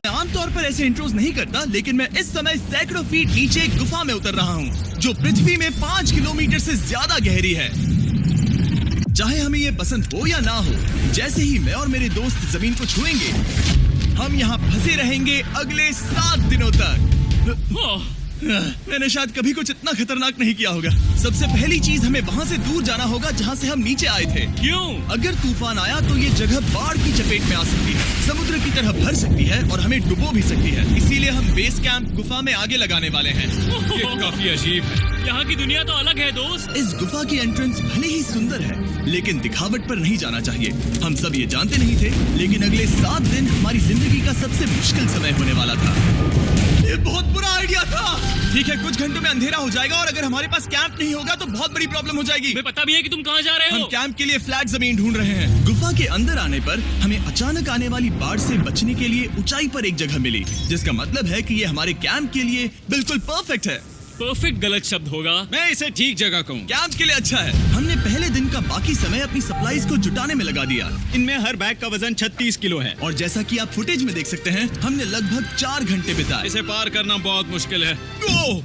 आमतौर पर ऐसे इंट्रोज नहीं करता, लेकिन मैं इस समय सैकड़ों फीट नीचे एक गुफा में उतर रहा हूँ, जो पृथ्वी में 5 किलोमीटर से ज्यादा गहरी है। चाहे हमें ये पसंद हो या ना हो, जैसे ही मैं और मेरे दोस्त जमीन को छुएंगे, हम यहाँ फंसे रहेंगे अगले 7 दिनों तक। मैंने शायद कभी कुछ इतना खतरनाक नहीं किया होगा। सबसे पहली चीज, हमें वहाँ से दूर जाना होगा जहाँ से हम नीचे आए थे। क्यों? अगर तूफान आया तो ये जगह बाढ़ की चपेट में आ सकती है, समुद्र की तरह भर सकती है और हमें डुबो भी सकती है। इसीलिए हम बेस कैंप गुफा में आगे लगाने वाले हैं। ये काफी अजीब है। यहाँ की दुनिया तो अलग है दोस्त। इस गुफा की एंट्रेंस भले ही सुंदर है, लेकिन दिखावट पर नहीं जाना चाहिए। हम सब ये जानते नहीं थे, लेकिन अगले 7 दिन हमारी जिंदगी का सबसे मुश्किल समय होने वाला था। ये बहुत बुरा आइडिया था। ठीक है, कुछ घंटों में अंधेरा हो जाएगा और अगर हमारे पास कैंप नहीं होगा तो बहुत बड़ी प्रॉब्लम हो जाएगी। हमें पता भी है कि तुम कहाँ जा रहे हो। हम कैंप के लिए फ्लैट जमीन ढूंढ रहे हैं। गुफा के अंदर आने पर हमें अचानक आने वाली बाढ़ से बचने के लिए ऊंचाई पर एक जगह मिली, जिसका मतलब है कि ये हमारे कैंप के लिए बिल्कुल परफेक्ट है। परफेक्ट गलत शब्द होगा। मैं इसे ठीक जगह कहूँ। कैंप के लिए अच्छा है। हमने पहले दिन का बाकी समय अपनी सप्लाईज को जुटाने में लगा दिया। इनमें हर बैग का वजन 36 किलो है और जैसा कि आप फुटेज में देख सकते हैं, हमने लगभग 4 घंटे बिताए। इसे पार करना बहुत मुश्किल है।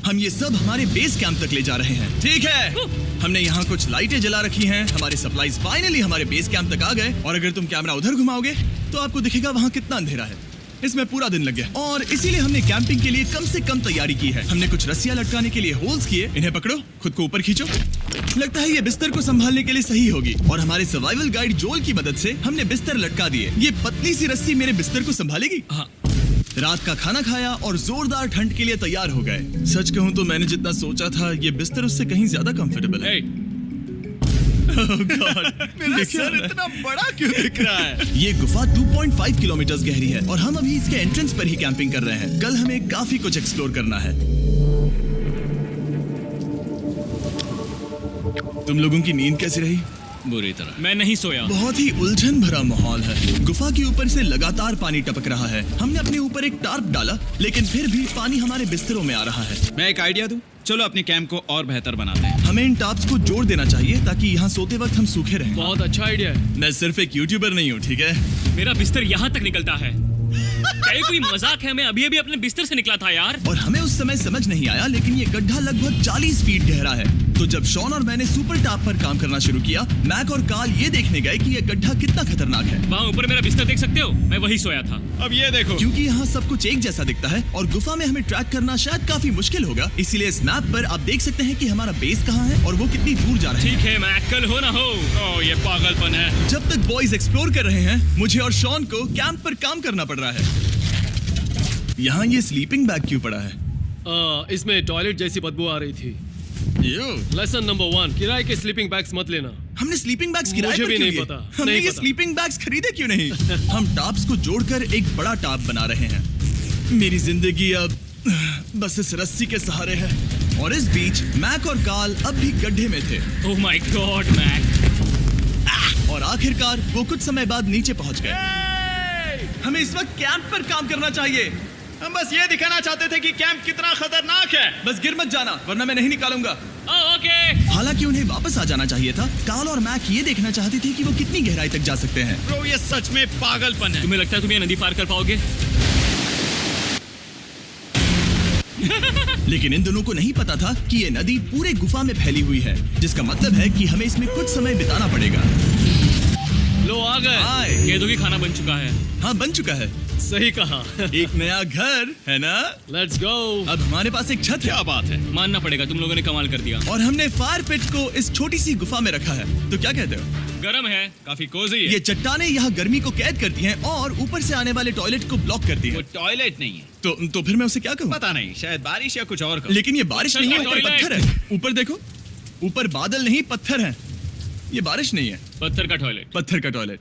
हम ये सब हमारे बेस कैंप तक ले जा रहे हैं। ठीक है, हमने यहाँ कुछ लाइटें जला रखी हैं। हमारे सप्लाईज फाइनली हमारे बेस कैंप तक आ गए और अगर तुम कैमरा उधर घुमाओगे तो आपको दिखेगा वहाँ कितना अंधेरा है। इसमें पूरा दिन लग गया और इसीलिए हमने कैंपिंग के लिए कम से कम तैयारी की है। हमने कुछ रस्सियां लटकाने के लिए होल्स किए। इन्हें पकड़ो, खुद को ऊपर खींचो। लगता है ये बिस्तर को संभालने के लिए सही होगी और हमारे सर्वाइवल गाइड जोल की मदद से हमने बिस्तर लटका दिए। ये पतली सी रस्सी मेरे बिस्तर को संभालेगी। हाँ। रात का खाना खाया और जोरदार ठंड के लिए तैयार हो गए। सच कहूँ तो मैंने जितना सोचा था, ये बिस्तर उससे कहीं ज्यादा कंफर्टेबल है। Oh God, मेरा सर इतना बड़ा क्यों दिख रहा है? ये गुफा 2.5 किलोमीटर गहरी है और हम अभी इसके एंट्रेंस पर ही कैंपिंग कर रहे हैं। कल हमें काफी कुछ एक्सप्लोर करना है। तुम लोगों की नींद कैसी रही? बुरी तरह। मैं नहीं सोया। बहुत ही उलझन भरा माहौल है। गुफा के ऊपर से लगातार पानी टपक रहा है। हमने अपने ऊपर एक टार्प डाला, लेकिन फिर भी पानी हमारे बिस्तरों में आ रहा है। मैं एक आइडिया दूं? चलो अपने कैंप को और बेहतर बनाते हैं। हमें इन टार्प्स को जोड़ देना चाहिए ताकि यहाँ सोते वक्त हम सूखे रहें। बहुत अच्छा आइडिया है। मैं सिर्फ एक यूट्यूबर नहीं हूँ, ठीक है? मेरा बिस्तर यहाँ तक निकलता है। क्या ये कोई मजाक है? मैं अभी अभी अपने बिस्तर से निकला था यार। और हमें उस समय समझ नहीं आया, लेकिन ये गड्ढा लगभग 40 फीट गहरा है। तो जब शॉन और मैंने सुपर टाप पर काम करना शुरू किया, मैक और कार्ल ये देखने गए कि ये गड्ढा कितना खतरनाक है। वहाँ ऊपर मेरा बिस्तर देख सकते हो? मैं वही सोया था। अब ये देखो, क्योंकि यहाँ सब कुछ एक जैसा दिखता है और गुफा में हमें ट्रैक करना शायद काफी मुश्किल होगा, इसीलिए इस मैप पर आप देख सकते हैं कि हमारा बेस कहाँ है और वो कितनी दूर जा रहा है। ठीक है, मैं कल हो ना हो। ओह ये पागलपन है। जब तक बॉयज एक्सप्लोर कर रहे हैं, मुझे और शॉन को कैंप पर काम करना पड़ रहा है। यहाँ ये स्लीपिंग बैग क्यों पड़ा है? इसमें टॉयलेट जैसी बदबू आ रही थी। लेसन नंबर 1, किराए के स्लीपिंग बैग्स मत लेना। हमने स्लीपिंग बैग्स किराए मुझे पर भी क्यों नहीं लिए? पता, हमने नहीं ये पता। स्लीपिंग बैग्स खरीदे क्यों नहीं? हम टाप्स को जोड़कर एक बड़ा टाप बना रहे हैं। मेरी जिंदगी अब बस इस रस्सी के सहारे है। और इस बीच मैक और कार्ल अब भी गड्ढे में थे। Oh my god Mac. और आखिरकार वो कुछ समय बाद नीचे पहुंच गए। हमें इस वक्त कैंप पर काम करना चाहिए। हम बस ये दिखाना चाहते थे कि कैंप कितना खतरनाक है। बस गिर मत जाना, वरना मैं नहीं निकालूंगा। ओके। हालांकि उन्हें वापस आ जाना चाहिए था। कार्ल और मैक ये देखना चाहते थे कि वो कितनी गहराई तक जा सकते हैं। ब्रो ये सच में पागलपन है। तुम्हें लगता है तुम ये नदी पार कर पाओगे? लेकिन इन दोनों को नहीं पता था कि ये नदी पूरे गुफा में फैली हुई है, जिसका मतलब है कि हमें इसमें कुछ समय बिताना पड़ेगा। लो आ गए। हाय। कह दो कि खाना बन चुका है। हाँ, बन चुका है। सही कहा। एक नया घर है ना? Let's go. अब हमारे पास एक छत है। क्या बात है। मानना पड़ेगा, तुम लोगों ने कमाल कर दिया। और हमने फायर पिट को इस छोटी सी गुफा में रखा है। तो क्या कहते हो? गरम है, काफी कोजी है। ये चट्टानें यहाँ गर्मी को कैद करती हैं और ऊपर से आने वाले टॉयलेट को ब्लॉक करती वो हैं। टॉयलेट नहीं है। तो फिर मैं उसे क्या कहूँ? पता नहीं, शायद बारिश या कुछ और कहूं। लेकिन ये बारिश नहीं है, ऊपर टॉयलेट। पत्थर है। ऊपर देखो, ऊपर बादल नहीं पत्थर है। ये बारिश नहीं है, पत्थर का टॉयलेट। पत्थर का टॉयलेट।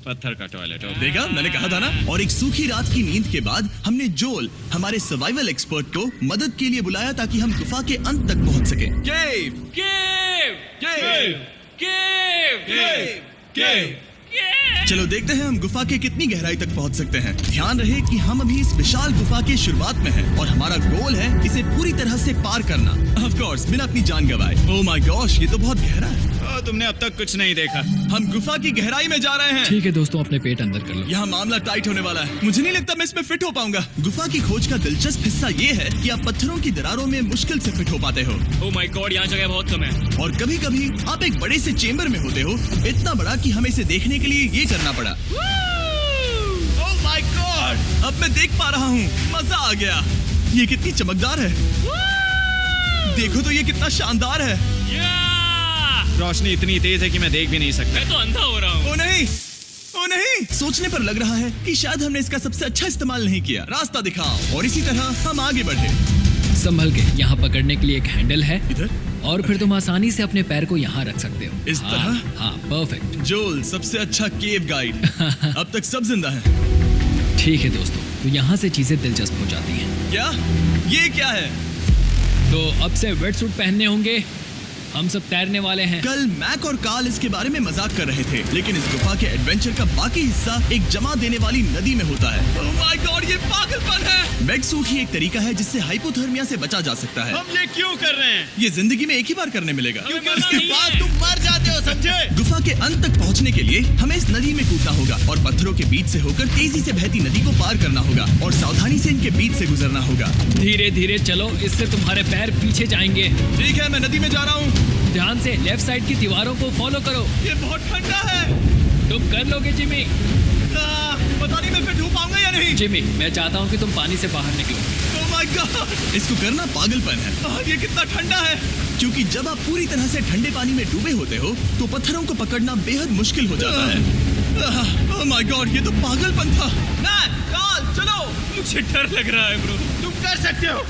पत्थर का टॉयलेट। देखा, मैंने कहा था ना। और एक सूखी रात की नींद के बाद हमने जोल, हमारे सर्वाइवल एक्सपर्ट को मदद के लिए बुलाया ताकि हम गुफा के अंत तक पहुंच सकें। केव, केव, केव, केव, केव, केव। केव। चलो देखते हैं हम गुफा के कितनी गहराई तक पहुंच सकते हैं। ध्यान रहे कि हम अभी इस विशाल गुफा के शुरुआत में हैं और हमारा गोल है इसे पूरी तरह से पार करना। ऑफ कोर्स, बिना अपनी जान गंवाए। ओह माय गॉश, ये तो बहुत गहरा है। तुमने अब तक कुछ नहीं देखा। हम गुफा की गहराई में जा रहे हैं। ठीक है दोस्तों, अपने पेट अंदर कर लो। यहाँ मामला टाइट होने वाला है। मुझे नहीं लगता मैं इसमें फिट हो पाऊंगा। गुफा की खोज का दिलचस्प हिस्सा ये है कि आप पत्थरों की दरारों में मुश्किल से फिट हो पाते हो, ओह माय गॉड, यहाँ जगह बहुत कम है। और कभी कभी आप एक बड़े से चेम्बर में होते हो, इतना बड़ा कि हमें इसे देखने के लिए ये करना पड़ा। ओह माय गॉड! अब मैं देख पा रहा हूँ, मजा आ गया। ये कितनी चमकदार है, देखो तो ये कितना शानदार है। रोशनी इतनी तेज है कि मैं देख भी नहीं सकता। मैं तो अंधा हो रहा हूँ। ओ नहीं, ओ नहीं, सोचने पर लग रहा है कि शायद हमने इसका सबसे अच्छा इस्तेमाल नहीं किया। रास्ता दिखाओ। और इसी तरह हम आगे बढ़े। संभल के, यहाँ पकड़ने के लिए एक हैंडल है इधर और फिर तुम आसानी से अपने पैर को यहाँ रख सकते हो। इस तरह? हाँ, परफेक्ट। जोल सबसे अच्छा केव गाइड। अब तक सब जिंदा हैं। ठीक है दोस्तों, तो यहाँ से चीजें दिलचस्प हो जाती हैं। क्या? ये क्या है? तो अब से वेट सूट पहनने होंगे, हम सब तैरने वाले हैं। कल मैक और कार्ल इसके बारे में मजाक कर रहे थे, लेकिन इस गुफा के एडवेंचर का बाकी हिस्सा एक जमा देने वाली नदी में होता है। ओह माय गॉड, ये पागलपन है। वेट सूट ही एक तरीका है जिससे हाइपोथर्मिया से बचा जा सकता है। हम ये क्यों कर रहे हैं? ये जिंदगी में एक ही बार करने मिलेगा, क्योंकि उसके बाद तुम मर जाते हो, समझे? गुफा के अंत तक पहुंचने के लिए हमें इस नदी में कूदना होगा और पत्थरों के बीच से होकर तेजी से बहती नदी को पार करना होगा और सावधानी से इनके बीच से गुजरना होगा। धीरे धीरे चलो, इससे तुम्हारे पैर पीछे जाएंगे। ठीक है, मैं नदी में जा रहा हूँ। ध्यान से लेफ्ट साइड की दीवारों को फॉलो करो। ये बहुत ठंडा है। तुम कर लोगे जिमी। पता नहीं मैं फिट हो पाऊंगा या नहीं। जिमी, मैं चाहता हूँ कि तुम पानी से बाहर निकलो। ओह माय गॉड, इसको करना पागलपन है। ये कितना ठंडा है। क्योंकि जब आप पूरी तरह से ठंडे पानी में डूबे होते हो तो पत्थरों को पकड़ना बेहद मुश्किल हो जाता है। ओह माय गॉड, ये तो पागलपन था। कार्ल, चलो। मुझे डर लग रहा है ब्रो। तुम कर सकते हो।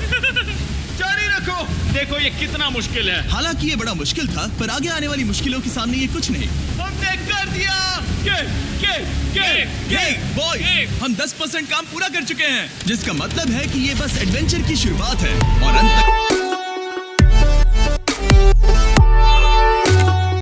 जारी रखो। देखो ये कितना मुश्किल है। हालांकि ये बड़ा मुश्किल था, पर आगे आने वाली मुश्किलों के सामने ये कुछ नहीं। हमने कर दिया। बॉय, हम 10% काम पूरा कर चुके हैं, जिसका मतलब है कि ये बस एडवेंचर की शुरुआत है और